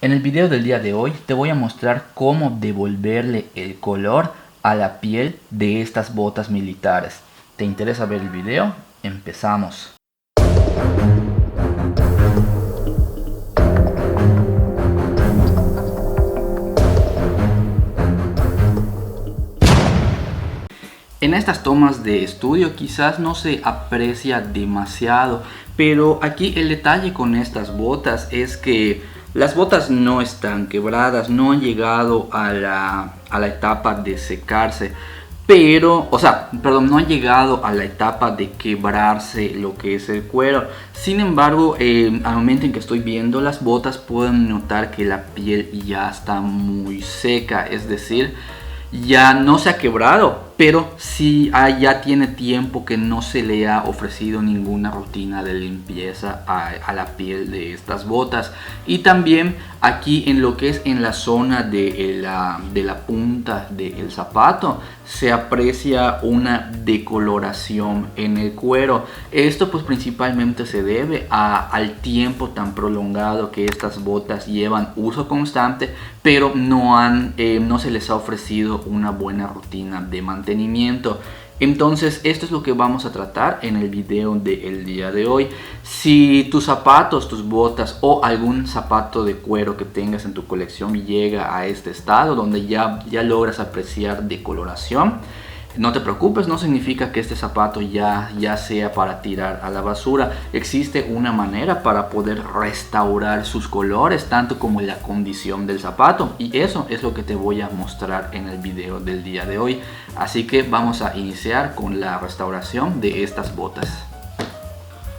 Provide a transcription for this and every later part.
En el video del día de hoy te voy a mostrar cómo devolverle el color a la piel de estas botas militares. ¿Te interesa ver el video? Empezamos. En estas tomas de estudio quizás no se aprecia demasiado, pero aquí el detalle con estas botas es que las botas no están quebradas, no han llegado a la etapa de secarse, no han llegado a la etapa de quebrarse lo que es el cuero. Sin embargo, al momento en que estoy viendo las botas, pueden notar que la piel ya está muy seca, es decir, ya no se ha quebrado, pero sí ya tiene tiempo que no se le ha ofrecido ninguna rutina de limpieza a la piel de estas botas. Y también aquí en lo que es en la zona de la punta del zapato se aprecia una decoloración en el cuero. Esto pues principalmente se debe al tiempo tan prolongado que estas botas llevan uso constante, pero no se les ha ofrecido una buena rutina de mantenimiento. Entonces esto es lo que vamos a tratar en el video del día de hoy. Si tus zapatos, tus botas o algún zapato de cuero que tengas en tu colección llega a este estado donde ya logras apreciar decoloración, no te preocupes, no significa que este zapato ya sea para tirar a la basura. Existe una manera para poder restaurar sus colores, tanto como la condición del zapato. Y eso es lo que te voy a mostrar en el video del día de hoy. Así que vamos a iniciar con la restauración de estas botas.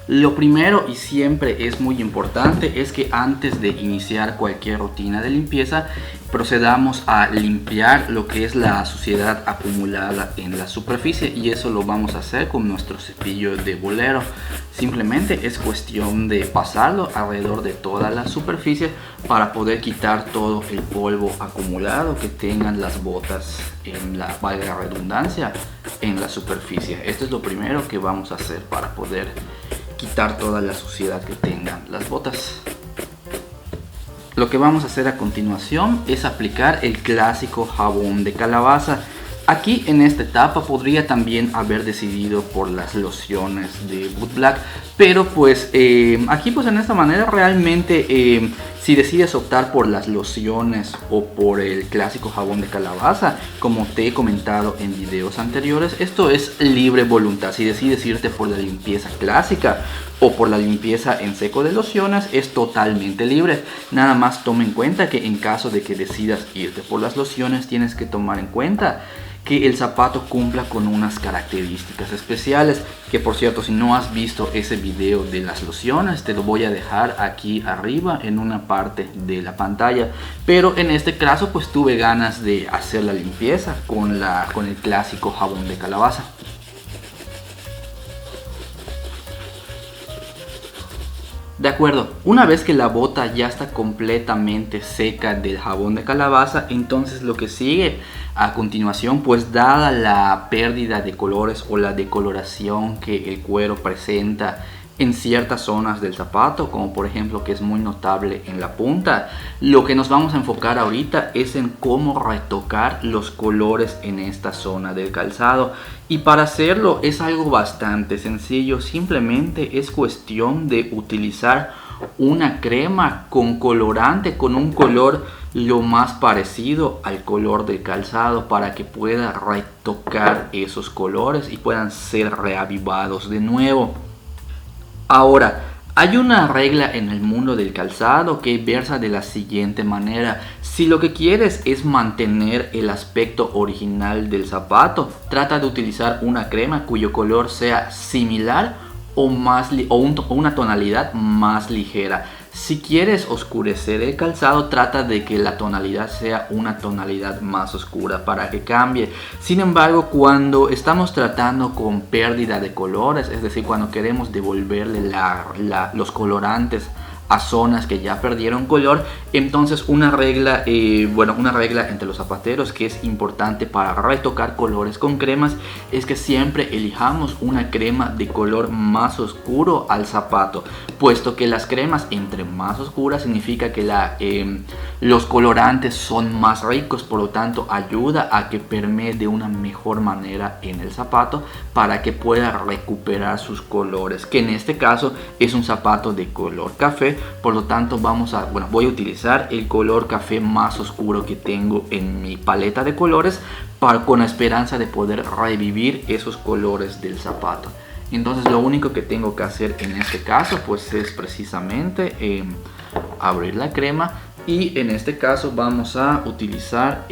Lo primero y siempre es muy importante es que antes de iniciar cualquier rutina de limpieza procedamos a limpiar lo que es la suciedad acumulada en la superficie, y eso lo vamos a hacer con nuestro cepillo de bolero. Simplemente es cuestión de pasarlo alrededor de toda la superficie para poder quitar todo el polvo acumulado que tengan las botas, valga la redundancia, en la superficie. Esto es lo primero que vamos a hacer para poder quitar toda la suciedad que tengan las botas. Lo que vamos a hacer a continuación es aplicar el clásico jabón de calabaza. Aquí en esta etapa podría también haber decidido por las lociones de Wood Black, pero pues aquí pues en esta manera realmente si decides optar por las lociones o por el clásico jabón de calabaza, como te he comentado en videos anteriores, esto es libre voluntad. Si decides irte por la limpieza clásica o por la limpieza en seco de lociones, es totalmente libre. Nada más toma en cuenta que en caso de que decidas irte por las lociones, tienes que tomar en cuenta que el zapato cumpla con unas características especiales, que por cierto, si no has visto ese video de las lociones, te lo voy a dejar aquí arriba en una parte de la pantalla. Pero en este caso pues tuve ganas de hacer la limpieza con el clásico jabón de calabaza. De acuerdo, una vez que la bota ya está completamente seca del jabón de calabaza, entonces lo que sigue a continuación, pues dada la pérdida de colores o la decoloración que el cuero presenta en ciertas zonas del zapato, como por ejemplo que es muy notable en la punta, lo que nos vamos a enfocar ahorita es en cómo retocar los colores en esta zona del calzado. Y para hacerlo es algo bastante sencillo, simplemente es cuestión de utilizar una crema con colorante, con un color lo más parecido al color del calzado, para que pueda retocar esos colores y puedan ser reavivados de nuevo. Ahora, hay una regla en el mundo del calzado que versa de la siguiente manera: si lo que quieres es mantener el aspecto original del zapato, trata de utilizar una crema cuyo color sea similar o una tonalidad más ligera. Si quieres oscurecer el calzado, trata de que la tonalidad sea una tonalidad más oscura para que cambie. Sin embargo, cuando estamos tratando con pérdida de colores, es decir, cuando queremos devolverle los colorantes a zonas que ya perdieron color. Entonces una regla entre los zapateros que es importante para retocar colores con cremas es que siempre elijamos una crema de color más oscuro al zapato, puesto que las cremas entre más oscuras significa que los colorantes son más ricos, por lo tanto ayuda a que permee de una mejor manera en el zapato para que pueda recuperar sus colores, que en este caso es un zapato de color café. Por lo tanto voy a utilizar el color café más oscuro que tengo en mi paleta de colores con la esperanza de poder revivir esos colores del zapato. Entonces lo único que tengo que hacer en este caso pues es precisamente abrir la crema, y en este caso vamos a utilizar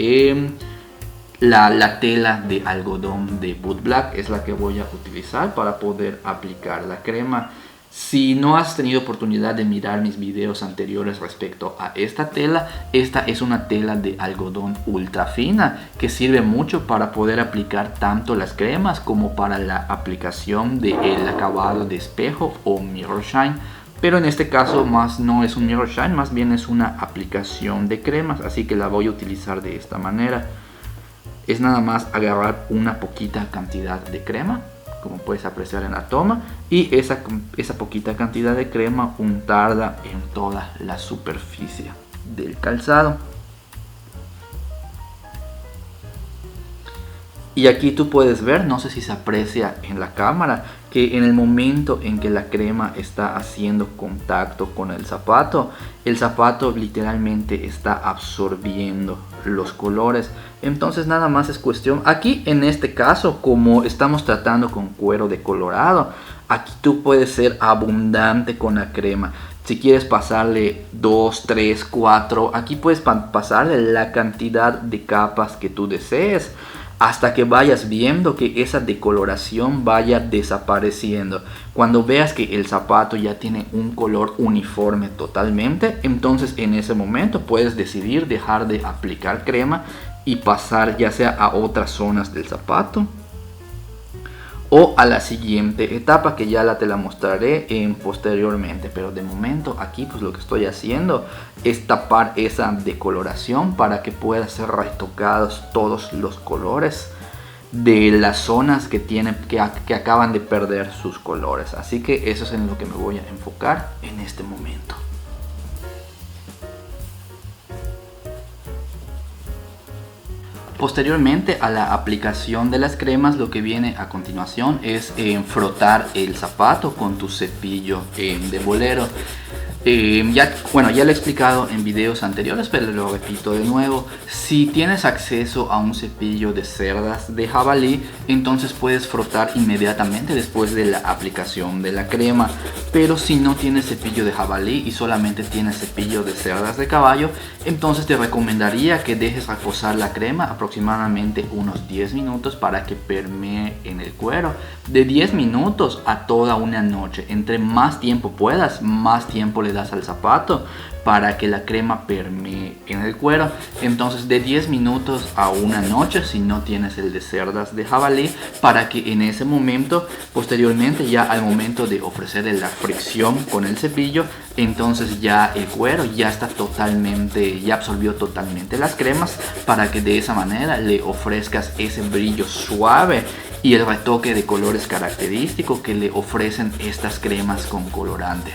la tela de algodón de Boot Black, es la que voy a utilizar para poder aplicar la crema. Si no has tenido oportunidad de mirar mis videos anteriores respecto a esta tela, esta es una tela de algodón ultra fina que sirve mucho para poder aplicar tanto las cremas como para la aplicación del acabado de espejo o mirror shine. Pero en este caso no es un mirror shine, más bien es una aplicación de cremas, así que la voy a utilizar de esta manera. Es nada más agarrar una poquita cantidad de crema, como puedes apreciar en la toma, y esa poquita cantidad de crema untarla en toda la superficie del calzado. Y aquí tú puedes ver, no sé si se aprecia en la cámara, que en el momento en que la crema está haciendo contacto con el zapato literalmente está absorbiendo los colores. Entonces nada más es cuestión, aquí en este caso, como estamos tratando con cuero decolorado, aquí tú puedes ser abundante con la crema. Si quieres pasarle 2, 3, 4, aquí puedes pasarle la cantidad de capas que tú desees, hasta que vayas viendo que esa decoloración vaya desapareciendo. Cuando veas que el zapato ya tiene un color uniforme totalmente, entonces en ese momento puedes decidir dejar de aplicar crema y pasar ya sea a otras zonas del zapato o a la siguiente etapa, que ya te la mostraré posteriormente. Pero de momento aquí pues lo que estoy haciendo es tapar esa decoloración para que puedan ser retocados todos los colores de las zonas que acaban de perder sus colores. Así que eso es en lo que me voy a enfocar en este momento. Posteriormente a la aplicación de las cremas, lo que viene a continuación es frotar el zapato con tu cepillo de bolero. Ya lo he explicado en videos anteriores, pero lo repito de nuevo. Si tienes acceso a un cepillo de cerdas de jabalí, entonces puedes frotar inmediatamente después de la aplicación de la crema. Pero si no tienes cepillo de jabalí y solamente tienes cepillo de cerdas de caballo, entonces te recomendaría que dejes reposar la crema aproximadamente unos 10 minutos para que permee en el cuero. De 10 minutos a toda una noche. Entre más tiempo puedas, más tiempo le das al zapato para que la crema permee en el cuero. Entonces de 10 minutos a una noche si no tienes el de cerdas de jabalí, para que en ese momento, posteriormente ya al momento de ofrecer la fricción con el cepillo, entonces ya el cuero ya absorbió totalmente las cremas, para que de esa manera le ofrezcas ese brillo suave y el retoque de colores característico que le ofrecen estas cremas con colorante.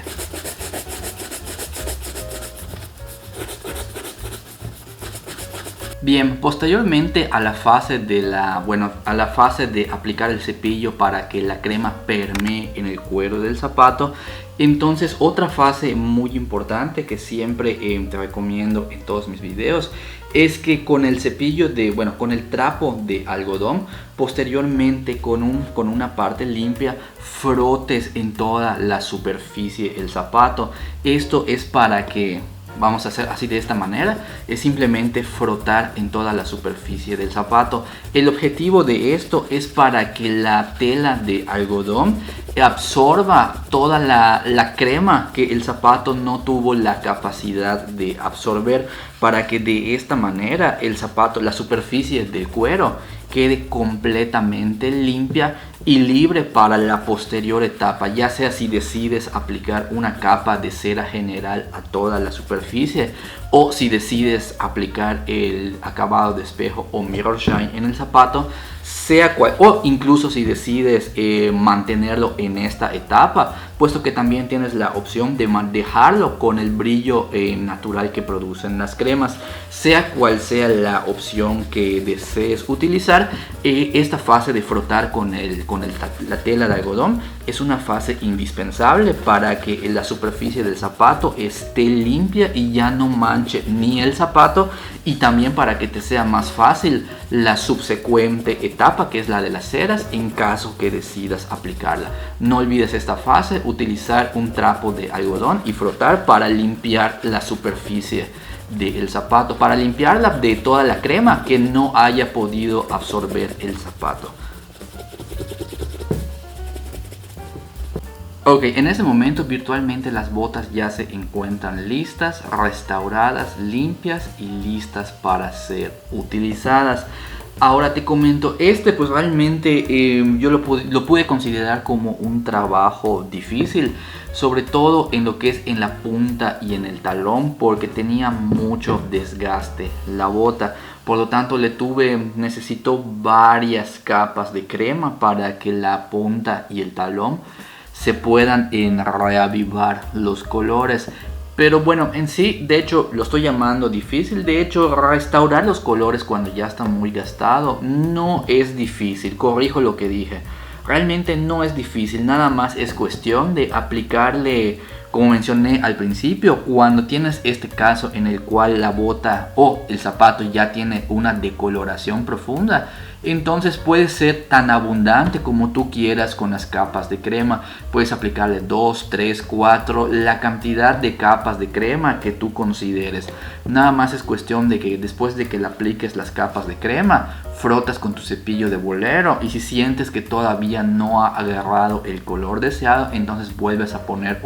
Bien, posteriormente a la fase de aplicar el cepillo para que la crema permee en el cuero del zapato, entonces otra fase muy importante que siempre te recomiendo en todos mis videos es que con el cepillo con el trapo de algodón, posteriormente con una parte limpia frotes en toda la superficie el zapato. Esto es para que vamos a hacer así de esta manera, es simplemente frotar en toda la superficie del zapato. El objetivo de esto es para que la tela de algodón absorba toda la crema que el zapato no tuvo la capacidad de absorber, para que de esta manera el zapato, la superficie del cuero, quede completamente limpia y libre para la posterior etapa, ya sea si decides aplicar una capa de cera general a toda la superficie o si decides aplicar el acabado de espejo o mirror shine en el zapato, sea cual, o incluso si decides mantenerlo en esta etapa, puesto que también tienes la opción de dejarlo con el brillo natural que producen las cremas. Sea cual sea la opción que desees utilizar, esta fase de frotar con la tela de algodón es una fase indispensable para que la superficie del zapato esté limpia y ya no manche ni el zapato, y también para que te sea más fácil la subsecuente etapa, que es la de las ceras, en caso que decidas aplicarla. No olvides esta fase, utilizar un trapo de algodón y frotar para limpiar la superficie del zapato, para limpiarla de toda la crema que no haya podido absorber el zapato. Ok, en este momento virtualmente las botas ya se encuentran listas, restauradas, limpias y listas para ser utilizadas. Ahora te comento, pues realmente yo lo pude considerar como un trabajo difícil, sobre todo en lo que es en la punta y en el talón, porque tenía mucho desgaste la bota. Por lo tanto necesitó varias capas de crema para que la punta y el talón se puedan reavivar los colores. Pero bueno, en sí, de hecho, lo estoy llamando difícil. De hecho, restaurar los colores cuando ya está muy gastado no es difícil. Corrijo lo que dije. Realmente no es difícil. Nada más es cuestión de aplicarle, como mencioné al principio, cuando tienes este caso en el cual la bota o el zapato ya tiene una decoloración profunda. Entonces puede ser tan abundante como tú quieras con las capas de crema. Puedes aplicarle 2, 3, 4, la cantidad de capas de crema que tú consideres. Nada más es cuestión de que después de que le apliques las capas de crema, frotas con tu cepillo de bolero, y si sientes que todavía no ha agarrado el color deseado, entonces vuelves a poner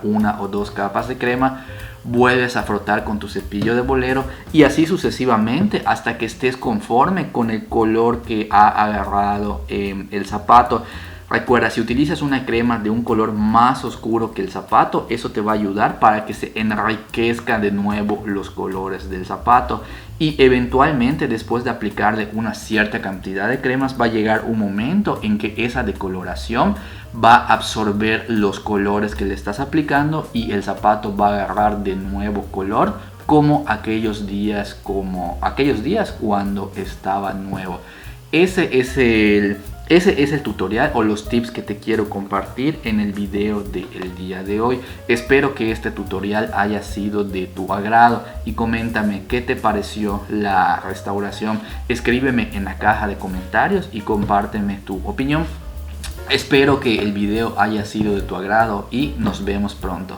una o dos capas de crema. Vuelves a frotar con tu cepillo de bolero y así sucesivamente hasta que estés conforme con el color que ha agarrado el zapato. Recuerda, si utilizas una crema de un color más oscuro que el zapato, eso te va a ayudar para que se enriquezca de nuevo los colores del zapato. Y eventualmente, después de aplicarle una cierta cantidad de cremas, va a llegar un momento en que esa decoloración va a absorber los colores que le estás aplicando y el zapato va a agarrar de nuevo color como aquellos días cuando estaba nuevo. Ese es el tutorial o los tips que te quiero compartir en el video del día de hoy. Espero que este tutorial haya sido de tu agrado y coméntame qué te pareció la restauración. Escríbeme en la caja de comentarios y compárteme tu opinión. Espero que el video haya sido de tu agrado y nos vemos pronto.